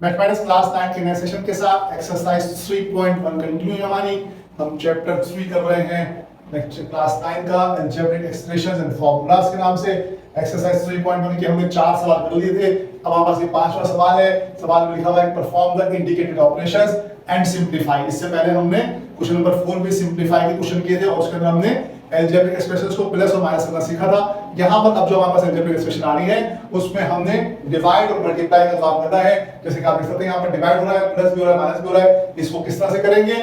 Mathematics class 9 के नए session के साथ एक्सरसाइज 3.1 कंटिन्यू है हमारी। हम चैप्टर 3 कर रहे हैं क्लास 9 का अलजेब्रिक एक्सप्रेशंस एंड फॉर्मूलाज के नाम से। एक्सरसाइज 3.1 के हमने 4 सवाल कर लिए थे। अब हमारे पास ये 5वां सवाल है। सवाल में लिखा हुआ है perform the indicated operations and simplify. इससे पहले हमने क्वेश्चन नंबर 4 में सिंप्लीफाई के क्वेश्चन किए थे और उसके अंदर हमने अलजेब्रिक एक्सप्रेशंस को प्लस और माइनस करना सीखा था। यहाँ पर अब जो हमारे पास अलजेब्रिक एक्सप्रेशन आ रही है उसमें हमने डिवाइड और मल्टीप्लाई का काम करना है। जैसे कि आप देख सकते हैं यहाँ पर डिवाइड हो रहा है, प्लस भी हो रहा है, माइनस भी हो रहा है। इसको किस तरह से करेंगे,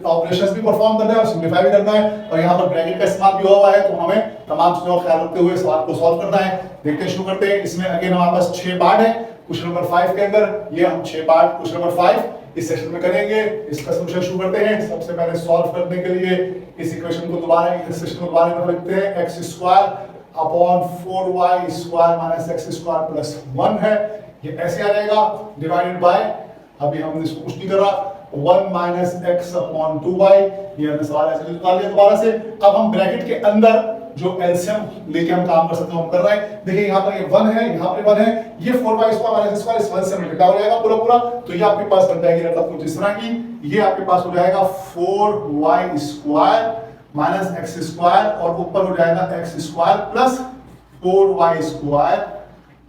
ऑपरेशंस भी परफॉर्म करना है और सिंप्लीफाई भी करना है। और यहाँ पर ब्रैकेट का इस्तेमाल भी हुआ है, तो हमें तमाम चीजों का ख्याल रखते हुए सवाल को सॉल्व करना है। देखते हैं, शुरू करते हैं। इसमें अगेन हमारे पास 6 पार्ट है क्वेश्चन नंबर 5 के अंदर। ये हम 6 पार्ट क्वेश्चन नंबर 5 इस सेशन में करेंगे। इसका सॉल्यूशन शुरू करते हैं। सबसे पहले सॉल्व करने के लिए इस इक्वेशन को दोबारा इस सेशन को दोबारा लिखते हैं। x² upon 4y² minus x² + 1 है। ये ऐसे आ जाएगा डिवाइडेड बाय, अभी हमने इसको कुछ नहीं करा, 1 माइनस x अपॉन 2y। ये हमने सवाल ऐसे निकाल लिया दोबारा से। अब हम ब्रैकेट के अंदर जो एलसीएम लेके हम काम कर सकते हैं हम कर रहे हैं। देखिए यहाँ पर ये 1 है, यहाँ पर 1 है। ये 4y² माइनस x² इस 1 से मल्टीप्लाई हो जाएगा पूरा। तो ये आपके पास बन जाएगी रकम कुछ इस तरह की। ये आपके पास हो जाएगा 4y² माइनस x² और ऊपर हो जाएगा x² plus 4y²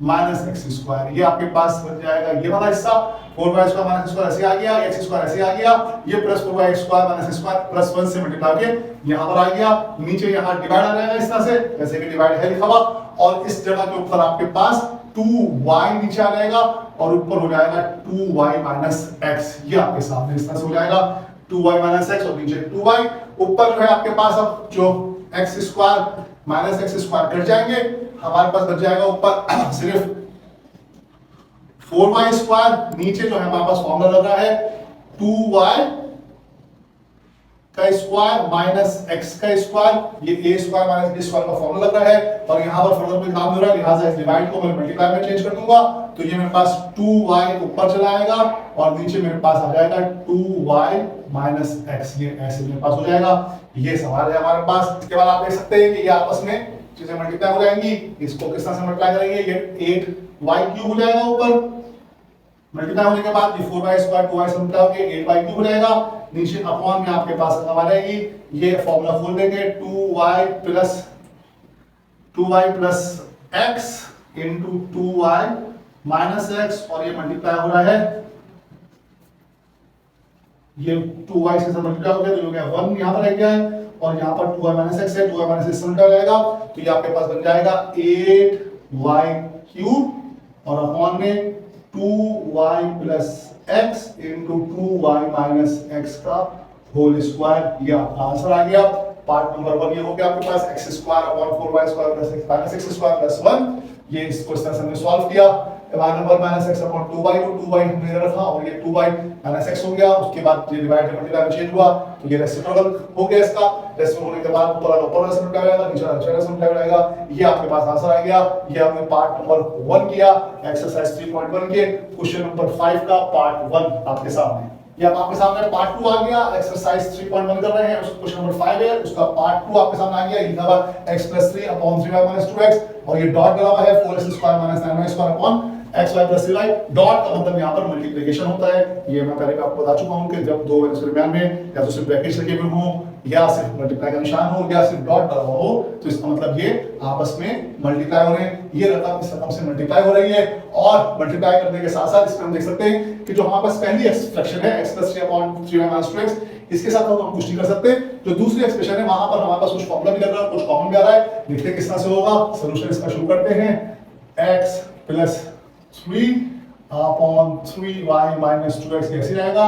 minus x²। ये आपके पास बन जाएगा ये वाला हिस्सा। 4y² माइनस x² ऐसे आ गया, x² ऐसे आ गया। ये plus 4y² minus x² plus 1 से मल्टीप्लाई के यहाँ पर आ गया। नीचे यहाँ डिवाइड आ जाएगा इस तरह से, जैसे कि डिवाइड है लिखा हुआ। और इस जगह के ऊपर आपके पास 2y नीचे आ जाएगा और ऊपर हो जाएगा 2y माइनस x। ये आपके सामने इस तरह से हो जाएगा 2y माइनस x और नीचे 2y। ऊपर जो है आपके पास अब जो x² माइनस x² कट जाएंगे, हमारे पास बच जाएगा ऊपर सिर्फ 4y²। नीचे जो है हमारे पास फॉर्मूला लग रहा है 2y² माइनस x²। ये a² माइनस b² का फॉर्मूला लग रहा है। और यहाँ पर फर्दर कोई काम नहीं हो रहा है, लिहाजा इस डिवाइड को मैं मल्टीप्लाई में चेंज कर दूंगा। तो ये मेरे पास 2y ऊपर चला आएगा और नीचे मेरे पास आ जाएगा 2y माइनस x। ये ऐसे मेरे पास हो जाएगा। ये सवाल है हमारे पास। इसके बाद आप देख सकते हैं कि ये आपस में चीजें मल्टीप्लाई हो जाएंगी। इसको किस तरह से मल्टीप्लाई करेंगे, ये 8y³ हो जाएगा ऊपर। मल्टीप्लाई होने के बाद ये 4y² 2y से मल्टीप्लाई होके 8y³ हो जाएगा। नीचे अपॉन में आपके पास रकम आ जाएगी। ये फॉर्मूला खोल देंगे 2y plus x into 2y minus x और ये मल्टीप्लाई हो रहा है, ये 2y से मल्टीप्लाई हो गया तो हो गया 1 यहाँ पर रह गया है। और यहाँ पर 2y माइनस x है, 2y माइनस x मल्टीप्लाई हो जाएगा तो ये आपके पास बन जाएगा 8y³ और अपॉन में 2y plus x into 2y minus x का होल स्क्वायर। ये आपका आंसर आ गया। पार्ट नंबर 1 ये हो गया आपके पास x² upon 4y² plus x minus x² plus 1। ये इसको इस तरह से हमने सॉल्व किया। y number minus x upon 2y को 2y हमने रखा और ये 2y माइनस x हो गया। उसके बाद ये डिवाइड मल्टीप्लाई में चेंज हुआ तो ये रेसिप्रोकल हो गया इसका। रेसिप्रोकल होने के बाद ऊपर वाला ऊपर से मल्टीप्लाई हो जाएगा, नीचे वाला नीचे से मल्टीप्लाई हो जाएगा। ये आपके पास आंसर आ गया। ये हमने पार्ट नंबर 1 किया एक्सरसाइज 3.1 के क्वेश्चन नंबर 5 का पार्ट 1 आपके सामने। ये अब आपके सामने पार्ट 2 आ गया। एक्सरसाइज 3.1 कर रहे हैं, उसका क्वेश्चन नंबर 5 है, उसका पार्ट 2 आपके सामने आ गया। लिखा हुआ x + 3 अपॉन 3y - 2x और ये डॉट डला हुआ है 4x² - 9y² upon xy + 3y। Dot का मतलब यहाँ पर मल्टीप्लिकेशन होता है। ये मैं पहले भी आपको बता चुका हूँ कि जब दो वैल्यूज के दरमियान में या तो सिर्फ ब्रैकेट्स लगे हुए हों या सिर्फ मल्टीप्लाई का निशान हो या सिर्फ डॉट डला हो तो इसका मतलब ये आपस में मल्टीप्लाई हो रहे हैं। ये रकम इस रकम से मल्टीप्लाई हो रही है और मल्टीप्लाई करने के साथ साथ इसमें हम देख सकते हैं कि जो हमारे पास पहली एक्सप्रेशन है x + 3 अपॉन 3y - 2x, इसके साथ हम कुछ नहीं कर सकते। जो दूसरी एक्सप्रेशन है वहां पर हमारे पास कुछ फॉर्मूला भी लग रहा है, कुछ कॉमन भी आ रहा है। देखते हैं किस तरह से होगा। सॉल्यूशन इसका शुरू करते हैं। x + 3 upon 3y minus 2x ऐसे रहेगा।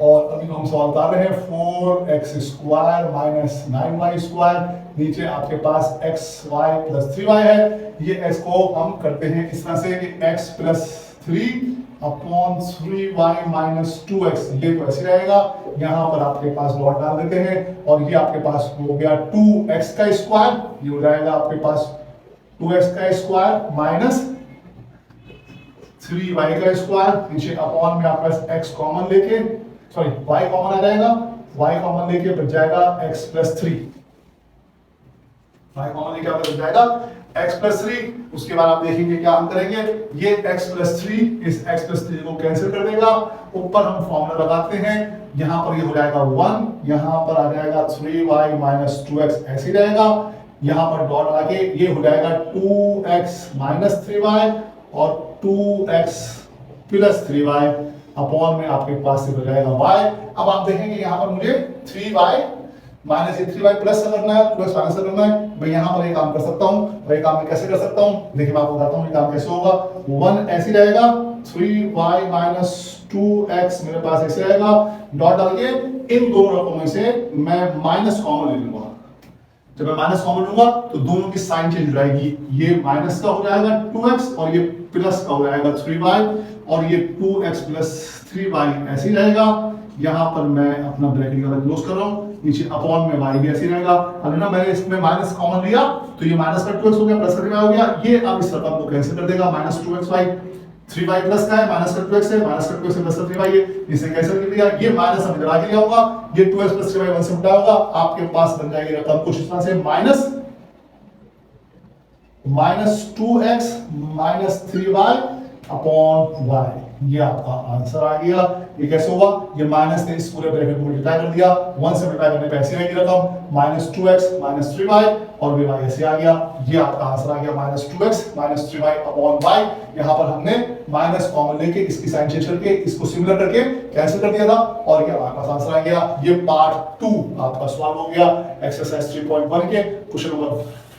और अभी हम सवाल कर रहे हैं 4x² माइनस 9y²। नीचे आपके पास xy प्लस 3y है। ये x को हम करते हैं इस तरह से कि x plus 3 upon 3y minus 2x। ये तो ऐसे रहेगा। यहाँ पर आपके पास डॉट डाल देते हैं और ये आपके पास हो गया 2x²। ये हो जाएगा आपके पास 2x² माइनस 3y²। नीचे अपॉन में आपके पास x कॉमन लेके y कॉमन आ जाएगा। y कॉमन लेके बच जाएगा x + 3। y कॉमन लेके आपका बच जाएगा x प्लस 3, उसके बाद आप देखेंगे क्या हम करेंगे, ये x प्लस 3 इस x प्लस 3 को कैंसिल कर देगा, ऊपर हम फॉर्मूला लगाते हैं, यहाँ पर ये हो जाएगा 1, यहाँ पर आ जाएगा 3y माइनस 2x ऐसे ही रहेगा, यहाँ पर डॉट आके ये हो जाएगा 2x माइनस 3y और 2x प्लस 3y अपॉन में आपके पास से हो जाएगा y। अब आप देखेंगे यहाँ पर मुझे 3y माइनस 3y प्लस करना है, प्लस माइनस करना है, मैं यहाँ पर एक काम कर सकता हूँ, और एक काम मैं कैसे कर सकता हूँ, देखिए मैं आपको बताता हूँ ये काम कैसे होगा। 1 ऐसे रहेगा, 3y माइनस 2x मेरे पास ऐसे रहेगा, डॉट डालिए, इन दोनों रकमों में से मैं माइनस कॉमन ले लूंगा, जब मैं माइनस कॉमन लूंगा तो दोनों की साइन चेंज हो जाएगी, ये माइनस का हो जाएगा 2x और ये प्लस का हो जाएगा 3y और ये 2x प्लस 3y ऐसे ही रहेगा। यहाँ पर मैं अपना ब्रैकेट का क्लोज कर रहा हूँ, नीचे अपॉन में y भी ऐसे ही रहेगा। अब ना मैंने इसमें माइनस कॉमन लिया तो ये माइनस का 2x हो गया, प्लस का 3y हो गया, ये अब इस रकम को कैंसिल कर देगा, माइनस 2xy, 3y प्लस का है, माइनस का 2x है, माइनस का 2x प्लस का 3y है, इसे कैंसिल कर दिया, ये माइनस हम इधर आके ले आऊंगा, ये 2x प्लस 3y 1 से उल्टा होगा, आपके पास बन जाएगी रकम कुछ इस तरह से minus 2x minus 3y upon y, ये आपका आंसर आ गया। ये कैसे हुआ, ये माइनस ने इस पूरे ब्रैकेट को मल्टीप्लाई कर दिया, 1 से मल्टीप्लाई करने पे ऐसी रहेगी रकम माइनस 2x माइनस 3y और ये y ऐसे आ गया, ये आपका आंसर आ गया minus 2x minus 3y upon y। यहाँ पर हमने माइनस कॉमन लेके इसकी साइन चेंज करके इसको सिमिलर करके कैंसिल कर दिया था और ये हमारे पास आंसर आ गया। ये पार्ट 2 आपका सॉल्व हो गया एक्सरसाइज 3.1 के क्वेश्चन नंबर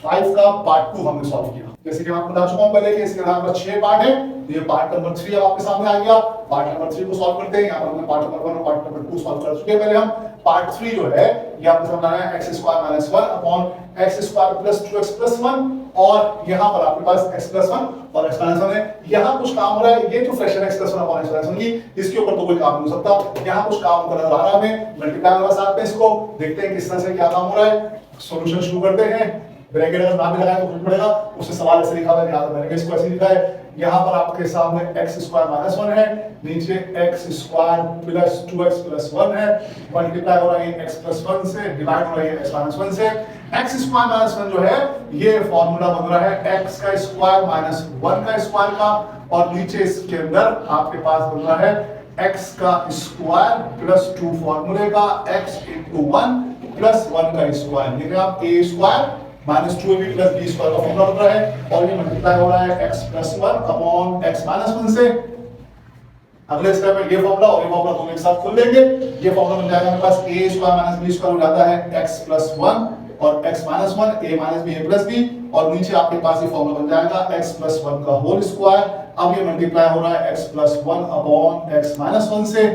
5 का पार्ट 2 हमने सॉल्व किया। जैसे कि मैं आपको बता चुका हूं पहले कि इसके अंदर 6 पार्ट है, ये पार्ट नंबर 3 अब आपके सामने आ गया। पार्ट नंबर 3 को सॉल्व करते हैं, यहां पर हमने पार्ट नंबर 1 और पार्ट नंबर 2 सॉल्व कर चुके हैं। पहले हम पार्ट 3 जो है ये आपके सामने आया x square minus 1 upon x square plus 2x plus 1 और यहां पर आपके पास x प्लस 1 और x माइनस 1 है। यहां कुछ काम हो रहा है, ये जो fraction x plus 1 upon x minus 1 की इसके ऊपर तो कोई काम नहीं हो सकता, यहां कुछ काम कर रहा है हमें मल्टीप्लाई वाला साथ में इसको देखते हैं किस तरह से क्या काम हो रहा है। सॉल्यूशन शुरू करते हैं। ब्रैकेट अगर ना भी लगाए तो कुछ पड़ेगा, उससे सवाल ऐसे लिखा हुआ है, याद मैंने इसको ऐसे लिखा है। यहाँ पर आपके सामने x स्क्वायर माइनस 1 है, नीचे x square plus 2x plus 1 है, मल्टीप्लाई हो रहा है x प्लस 1 से, डिवाइड हो रहा है x माइनस 1 से। x स्क्वायर माइनस 1 जो है ये फॉर्मूला बन रहा है x का स्क्वायर माइनस 1 का स्क्वायर का, और नीचे इसके अंदर आपके पास बन रहा है x का स्क्वायर प्लस 2 फॉर्मूले का x इंटू 1 प्लस 1 का स्क्वायर, देखिए आप a square minus 2ab plus b square का फॉर्मूला बन रहा है और ये मल्टीप्लाई हो रहा है x plus 1 upon x minus 1 से। अगले स्टेप में ये फॉर्मूला और ये फॉर्मूला दोनों एक साथ खोल लेंगे, ये फॉर्मूला बन जाएगा हमारे पास a square minus b square हो जाता है x प्लस 1 और x minus 1 a minus b a plus b, और नीचे आपके पास ये फॉर्मूला बन जाएगा x प्लस 1 का होल स्क्वायर। अब ये मल्टीप्लाई हो रहा है x plus 1 upon x minus 1 से,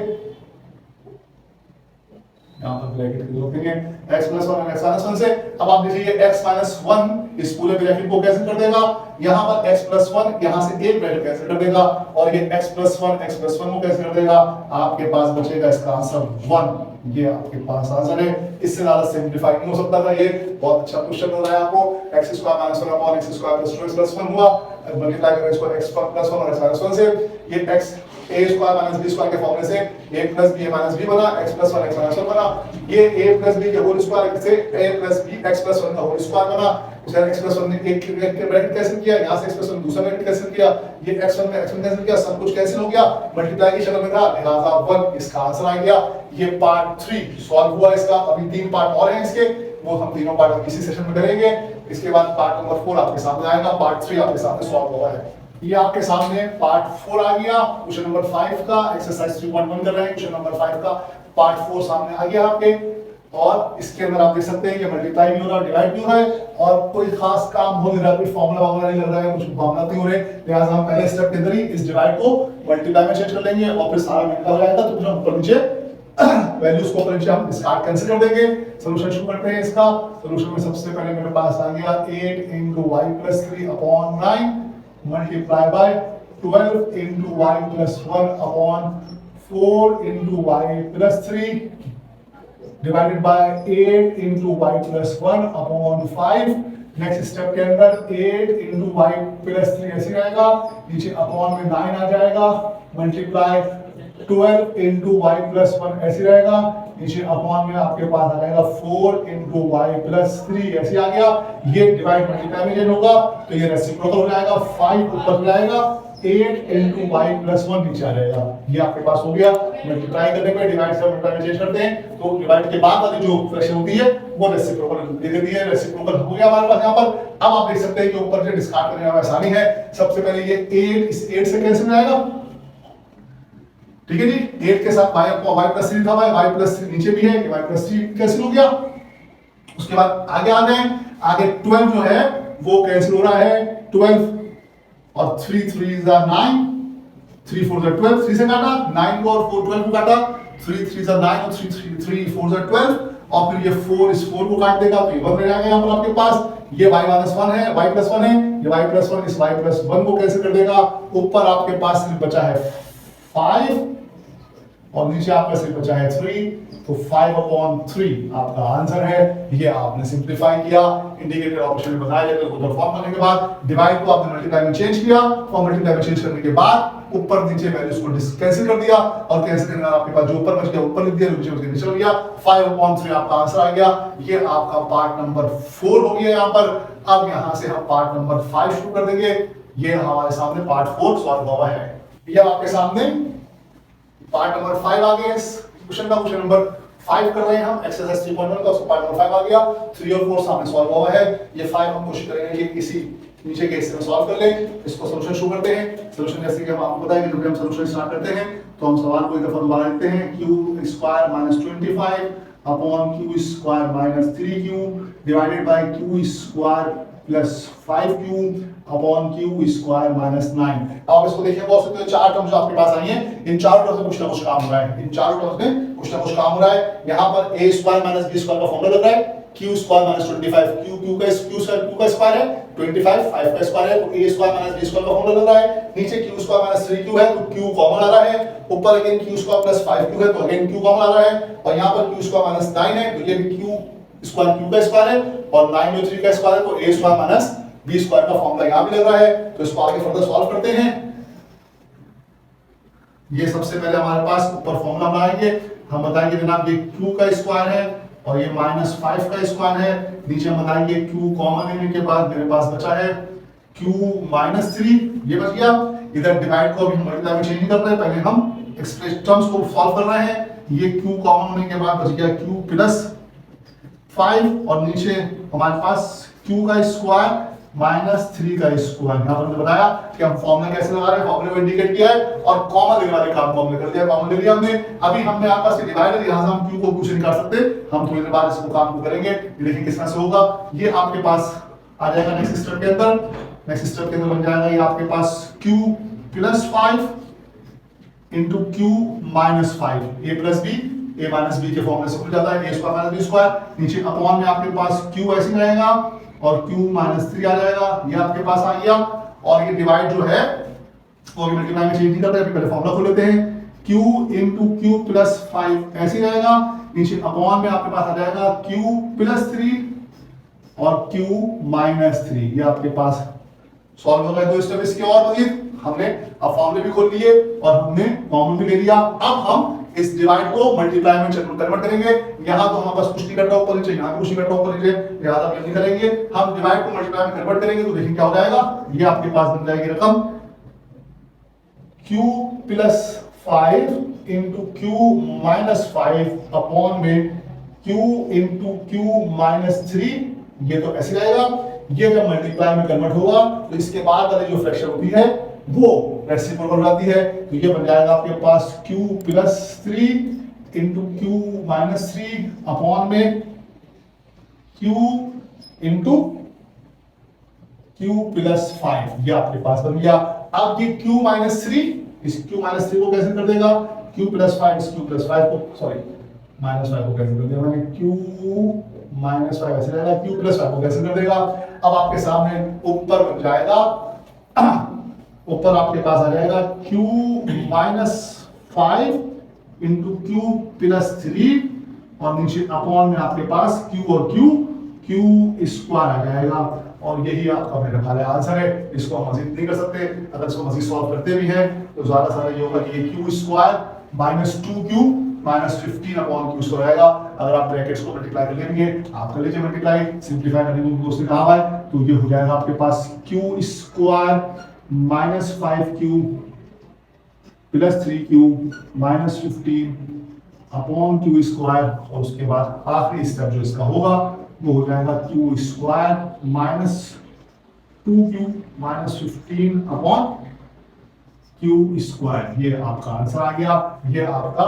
यहाँ पर ब्रैकेट रोकेंगे x प्लस 1 और x माइनस 1 से। अब आप देखिए x माइनस 1 इस पूरे ब्रैकेट को कैंसिल कर देगा, यहाँ पर x प्लस 1 यहाँ से एक ब्रैकेट कैंसिल कर देगा और ये x प्लस 1 को कैंसिल कर देगा, आपके पास बचेगा इसका आंसर 1। ये आपके पास आंसर है, इससे ज्यादा सिंपलीफाई नहीं हो सकता था। ये बहुत अच्छा क्वेश्चन हो रहा है आपको, x square minus 1 upon x square plus 2x plus 1 हुआ, मल्टीप्लाई करें इसको x प्लस 1 और x माइनस 1 से, ये x a square minus b square के फॉर्मूले से a plus b minus b बना, x प्लस 1 x माइनस 1 बना, ये a प्लस b के होल स्क्वायर से a plus b x plus 1 का होल स्क्वायर बना, उसके बाद x प्लस 1 ने एक ब्रैकेट कैंसिल किया, यहाँ से x प्लस 1 दूसरा ब्रैकेट कैंसिल किया, ये x1 में x1 कैंसिल किया, सब कुछ कैंसिल हो गया, मल्टीप्लाई की शक्ल में था, लिहाजा 1 इसका आंसर आ गया। ये पार्ट 3 सॉल्व हुआ इसका। अभी 3 पार्ट और हैं इसके, वो हम तीनों पार्ट इसी सेशन में करेंगे। इसके बाद पार्ट नंबर 4 आपके सामने आएगा, पार्ट 3 आपके सामने सॉल्व हुआ है। ये आपके सामने पार्ट 4 आ गया, क्वेश्चन नंबर 5 का एक्सरसाइज 3.1 कर रहे हैं, क्वेश्चन नंबर 5 का पार्ट 4 सामने आ गया आपके, और इसके अंदर आप देख सकते हैं कि मल्टीप्लाई भी हो रहा है, डिवाइड भी हो रहा है, और कोई खास काम हो नहीं रहा, कोई फॉर्मूला वगैरह नहीं लग रहा है, कुछ मामला नहीं हो रहे, लिहाजा हम पहले स्टेप के अंदर ही इस डिवाइड को मल्टीप्लाई में चेंज कर लेंगे और फिर सारा मल्टीप्लाई हो जाएगा, तो फिर हम ऊपर नीचे वैल्यूज को ऊपर नीचे हम डिस्कार्ड कैंसिल कर देंगे। सॉल्यूशन शुरू करते हैं इसका। सॉल्यूशन में सबसे पहले मेरे पास आ गया 8 into y plus 3 upon 9 multiply by 12 into y plus 1 upon 4 into y plus 3 divided by 8 into y plus 1 upon 5। Next step के अंदर 8 into y plus 3 ऐसे रहेगा, नीचे अपॉन में 9 आ जाएगा, मल्टीप्लाई 12 इंटू वाई प्लस 1 ऐसे रहेगा, नीचे अपॉन में आपके पास आ जाएगा 4 इंटू वाई प्लस 3 ऐसे आ गया। ये डिवाइड मल्टीप्लाई में चेंज होगा तो ये रेसिप्रोकल हो जाएगा, 5 ऊपर जाएगा, 8 इंटू वाई प्लस 1 नीचे आ जाएगा। ये आपके पास हो गया। मल्टीप्लाई करने पे डिवाइड से मल्टीप्लाई में चेंज करते हैं तो डिवाइड के बाद वाली जो फ्रैक्शन होती है वो रेसिप्रोकल दे देती है। रेसिप्रोकल हो गया हमारे पास यहाँ पर। अब आप देख सकते हैं कि ऊपर से डिस्कार्ड करने में आसानी है। सबसे पहले ये 8 इस 8 से कैंसिल हो जाएगा, ठीक है जी। 8 के साथ y प्लस 3 था, y प्लस 3 नीचे भी है, y प्लस 3 कैंसिल हो गया। उसके बाद आगे आ गए, आगे 12 जो है वो कैंसिल हो रहा है, 12 और 3 3 9, 3 4 12, 3 से काटा 9 को और 4 12 को काटा, 3 3 9 और 3 3 4 12 और फिर ये 4 इस 4 को काट देगा तो ये 1 रह जाएगा यहाँ पर आपके पास। ये y माइनस 1 है, y प्लस 1 है, ये y प्लस 1 इस y प्लस 1 को कैंसिल कर देगा। ऊपर आपके पास सिर्फ बचा है 5 और नीचे आपका सिर्फ बचा है 3, तो 5/3 आपका आंसर है। ये आपने सिंप्लीफाई किया, इंडिकेटेड ऑपरेशन में बताया जाकर को परफॉर्म करने के बाद डिवाइड को आपने मल्टीप्लाई में चेंज किया और मल्टीप्लाई में चेंज करने के बाद ऊपर नीचे वैल्यूज को कैंसिल कर दिया और कैंसिल करने के बाद आपके पास जो ऊपर बच गया ऊपर लिख दिया, नीचे बच गया नीचे लिख दिया, 5/3 आपका आंसर आ गया। ये आपका पार्ट नंबर 4 हो गया यहाँ पर। अब यहाँ से हम पार्ट नंबर 5 शुरू कर देंगे। ये हमारे सामने पार्ट 4 सॉल्व हुआ है। ये आपके सामने पार्ट नंबर 5 आ गया। इस क्वेश्चन का क्वेश्चन नंबर 5 कर रहे हैं हम, एक्सरसाइज 3.1 का उसका पार्ट नंबर 5 आ गया। 3 और 4 सामने सॉल्व हुआ है। ये 5 हम कोशिश करेंगे कि किसी नीचे के हिस्से में सॉल्व कर लें। इसको सॉल्यूशन शुरू करते हैं। सॉल्यूशन जैसे कि हम आपको बताएंगे जब भी हम सॉल्यूशन स्टार्ट करते हैं तो हम सवाल को एक दफा दोबारा लिखते हैं, q square minus 25 upon q square minus 3q divided by q square plus 5q upon q square minus 9। अब इसको देखिए बहुत सकते हो, चार टर्म्स जो आपके पास आई हैं, इन चारों टर्म्स में कुछ ना कुछ काम हो रहा है। इन चारों टर्म्स में कुछ ना कुछ काम हो रहा है। यहाँ पर a square minus b square का फॉर्मूला लग रहा है, q स्क्वायर माइनस 25, q का स्क्वायर है 25, 5 का स्क्वायर है तो a square minus b square का फॉर्मूला लग रहा है। नीचे q स्क्वायर माइनस 3q है तो q कॉमन आ रहा है। ऊपर again q square plus 5q है तो अगेन q कॉमन आ रहा है। और यहाँ पर q स्क्वायर माइनस 9 है तो ये भी q स्क्वायर q का स्क्वायर है और 9 में 3 का स्क्वायर है तो a square minus b square का फॉर्मूला यहाँ भी लग रहा है। तो इसको आगे फर्दर सॉल्व करते हैं। ये सबसे पहले हमारे पास ऊपर फॉर्मूला बनाएंगे, हम बताएंगे जनाब ये q का स्क्वायर है और ये माइनस 5 का स्क्वायर है। नीचे हम बताएंगे q कॉमन लेने के बाद मेरे पास बचा है q माइनस 3, ये बच गया। इधर डिवाइड को अभी हम मल्टीप्लाई में चेंज नहीं कर रहे हैं, पहले हम एक्सप्रेस टर्म्स को सॉल्व कर रहे हैं। ये q कॉमन होने के बाद बच गया q प्लस 5 और नीचे हमारे पास q का स्क्वायर माइनस 3 का स्क्वायर। यहाँ पर हमने बताया कि हम फॉर्मूला कैसे लगा रहे हैं, फॉर्मूले को इंडिकेट किया है और कॉमन लेने वाले काम को हमने कर दिया, कॉमन ले लिया हमने। अभी हमने आपस में डिवाइड है, यहाँ से हम q को कुछ नहीं कर सकते, हम थोड़ी देर बाद इसको काम को करेंगे। देखिए किस तरह से होगा। ये आपके पास आ जाएगा नेक्स्ट स्टेप के अंदर। नेक्स्ट स्टेप के अंदर बन जाएगा ये आपके पास q plus 5 into q minus 5, a plus b, a minus b के फॉर्मूले से खुल जाता है, a square minus b square. नीचे अपॉन में आपके पास q ऐसे रहेगा और q माइनस 3 आ जाएगा, ये आपके पास आ गया। और ये डिवाइड जो है वो मल्टीप्लाई में चेंज नहीं करते, अभी पहले फॉर्मूला खोल लेते हैं। q इंटू q प्लस 5 ऐसे रहेगा, नीचे अपॉन में आपके पास आ जाएगा q प्लस 3 और q माइनस 3। ये आपके पास सॉल्व हो गया। दो स्टेप इसके और मजीद हमने अब फॉर्मूले भी खोल लिए और हमने कॉमन भी ले लिया। अब हम इस डिवाइड को मल्टीप्लाई में कन्वर्ट करेंगे। यहाँ तो हम बस कुछ नहीं कर रहा ऊपर नीचे, यहाँ कुछ नहीं कर रहा ऊपर नीचे, लिहाजा हम नहीं करेंगे। हम डिवाइड को मल्टीप्लाई में कन्वर्ट करेंगे तो देखिए क्या हो जाएगा। ये आपके पास बन जाएगी रकम q plus 5 into q minus 5 upon में q इंटू q माइनस 3। ये तो ऐसे रहेगा। ये जब मल्टीप्लाई में कन्वर्ट होगा तो इसके बाद वाली जो फ्रैक्शन होती है वो रेसिप्रोकल हो जाती है। तो ये बन जाएगा आपके पास q plus 3 into q minus 3 upon में q इंटू q प्लस 5। ये आपके पास बन गया। अब ये q माइनस 3 इस q माइनस 3 को कैंसिल कर देगा, q प्लस 5 इस q प्लस 5 को सॉरी माइनस 5 को कैंसिल कर देगा, q माइनस 5 ऐसे रहेगा, q प्लस 5 को कैंसिल कर देगा। अब आपके सामने ऊपर बन जाएगा, ऊपर आपके पास आ जाएगा q minus 5 into q plus 3 और नीचे अपॉन में आपके पास q और q स्क्वायर आ जाएगा। और यही आपका मेरे ख्याल है आंसर है। इसको हम मजीद नहीं कर सकते, अगर इसको मजीद सॉल्व करते भी हैं तो ज्यादा सारा ये होगा कि ये q square minus 2q minus 15 upon Q square आएगा। अगर आप ब्रैकेट्स को मल्टीप्लाई कर लेंगे, आप कर लीजिए मल्टीप्लाई, सिंपलीफाई करने को उसने कहा हुआ है, तो ये हो जाएगा आपके पास Q square minus 5q plus 3q minus 15 upon Q square, और उसके बाद आखिरी स्टेप जो इसका होगा वो हो जाएगा Q square minus 2q minus 15 upon Q square. ये आपका आंसर आ गया। ये आपका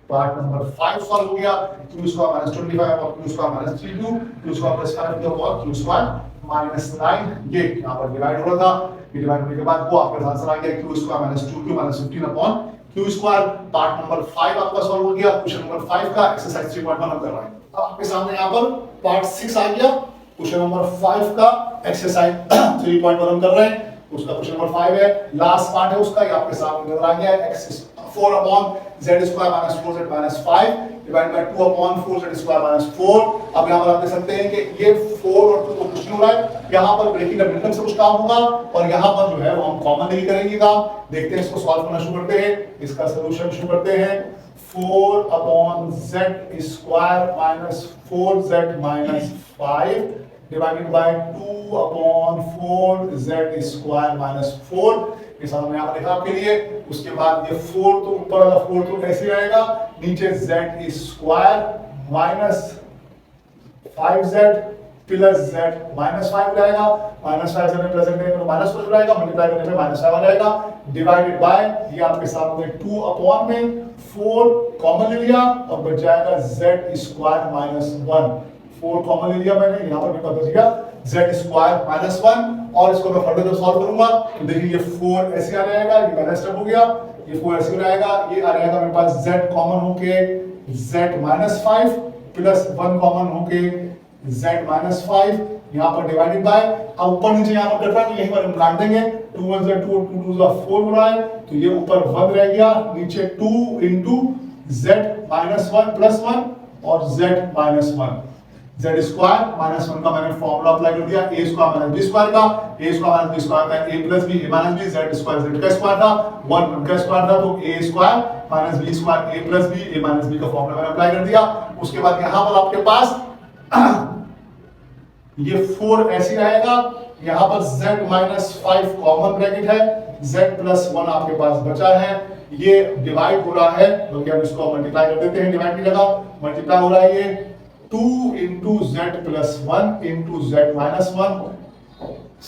पार्ट नंबर 5 सॉल्व हो गया। Q square minus 25 upon Q square minus 3q, Q square plus 5q upon Q square minus 9, ये यहाँ पर डिवाइड हो रहा था। ये डिवाइड होने के बाद वो आपका आंसर आ गया Q square minus 2q minus 15 upon Q square. Part number 5 आपका सॉल्व हो गया। क्वेश्चन नंबर 5 का एक्सरसाइज 3.1 हम कर रहे हैं। अब आपके सामने यहाँ पर पार्ट 6 आ गया। क्वेश्चन नंबर 5 का एक्सरसाइज 3.1 हम कर रहे हैं। उसका क्वेश्चन नंबर 5 है, लास्ट पार्ट है उसका, ये आपके सामने नजर आ गया है। x 4 upon z square minus 4z minus 5 divide by 2 upon 4z square minus 4। अब यहाँ पर आप देख सकते हैं कि ये 4 और 2 को कुछ नहीं हो रहा है, यहाँ पर ब्रेकिंग डिफरेंस से कुछ काम होगा, और यहाँ पर जो है वो हम कॉमन नहीं करेंगे काम। देखते हैं, इसको सॉल्व करना शुरू करते हैं, इसका सॉल्यूशन शुरू करते हैं। 4 upon z square minus 4z minus 5 divided by 2 upon 4z square minus 4। ये सब हमने यहाँ पर लिखा आपके लिए। उसके बाद ये 4 तो ऊपर वाला 4 तो ऐसे आएगा, नीचे z square minus 5z plus z minus 5 जाएगा। माइनस 5 से प्रेजेंट करेंगे तो माइनस 4 जाएगा, मल्टीप्लाई करने पे माइनस 5 आ जाएगा, डिवाइडेड बाय ये आपके सामने 2 अपॉन में 4 कॉमन ले लिया और बच जाएगा z स्क्वायर माइनस 1। 4 कॉमन ले लिया मैंने, यहाँ पर मेरे पास बच गया z स्क्वायर माइनस 1, और इसको मैं फर्दर सॉल्व करूंगा तो देखिए ये 4 ऐसे आ जाएगा, ये पहला स्टेप हो गया, ये 4 ऐसे हो जाएगा, ये आ जाएगा मेरे पास z कॉमन होके z माइनस 5 प्लस 1 कॉमन होके z माइनस 5, यहाँ पर डिवाइडेड बाय, अब ऊपर नीचे यहाँ पर कट रहा है तो यहीं पर हम काट देंगे, 2 1 2 2 2 4 हो रहा है, तो ये ऊपर 1 रह गया, नीचे 2 इंटू z माइनस 1 प्लस 1 और z minus 1। z square minus 1 का मैंने फॉर्मूला अप्लाई कर दिया, a square minus b square का, a square minus b square का a plus b, a minus b, z square z का स्क्वायर था, 1 1 का स्क्वायर था, तो a square minus b square a plus b, a minus b का formula मैंने apply कर दिया। उसके बाद यहाँ पर आपके पास ये 4 ऐसे रहेगा, यहाँ पर z माइनस 5 कॉमन ब्रैकेट है, z प्लस 1 आपके पास बचा है, ये डिवाइड हो रहा है, बल्कि हम इसको मल्टीप्लाई कर देते हैं, डिवाइड नहीं लगा, मल्टीप्लाई हो रहा है, ये 2 into z plus 1 into z minus 1,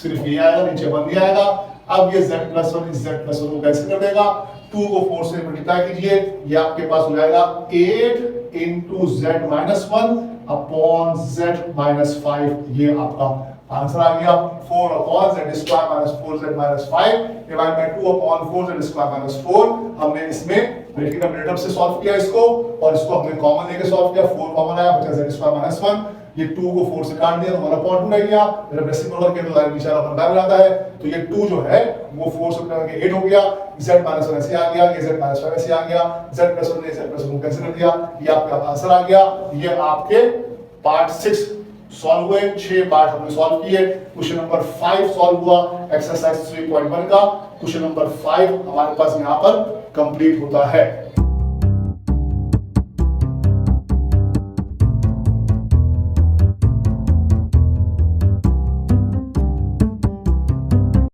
सिर्फ ये आएगा, नीचे 1 भी आएगा। अब ये z प्लस 1 इस z प्लस 1 को कैसे कर देगा, 2 को 4 से मल्टीप्लाई कीजिए, ये आपके पास हो जाएगा 8 into z minus 1 upon z minus 5, ये आपका आंसर आ गया। 4 upon z square minus 4z minus 5 divide by 2 upon 4z square minus 4। हमने इसमें ब्रैकेट ऑपरेटर से सॉल्व किया इसको, और इसको हमने कॉमन लेके सॉल्व किया, 4 कॉमन आया, बचा z स्क्वायर माइनस 1, ये 2 को 4 से काट दिया तो 1 अपॉन 2 रह गया, जब रेसिप्रोकल करके तो दाहिने निशान अपन बैक आता है, तो ये 2 जो है वो 4 से कट के 8 हो गया, z माइनस 1 ऐसे आ गया, ये z माइनस 5 ऐसे आ गया, z प्लस 1 ने z प्लस 1 को कैंसिल कर दिया, ये आपका आंसर आ गया। ये आपके पार्ट 6 सॉल्व हुए, 6 पार्ट हमने सॉल्व किए। क्वेश्चन नंबर 5 सॉल्व हुआ एक्सरसाइज 3.1 का। क्वेश्चन नंबर 5 हमारे पास यहाँ पर कंप्लीट होता है।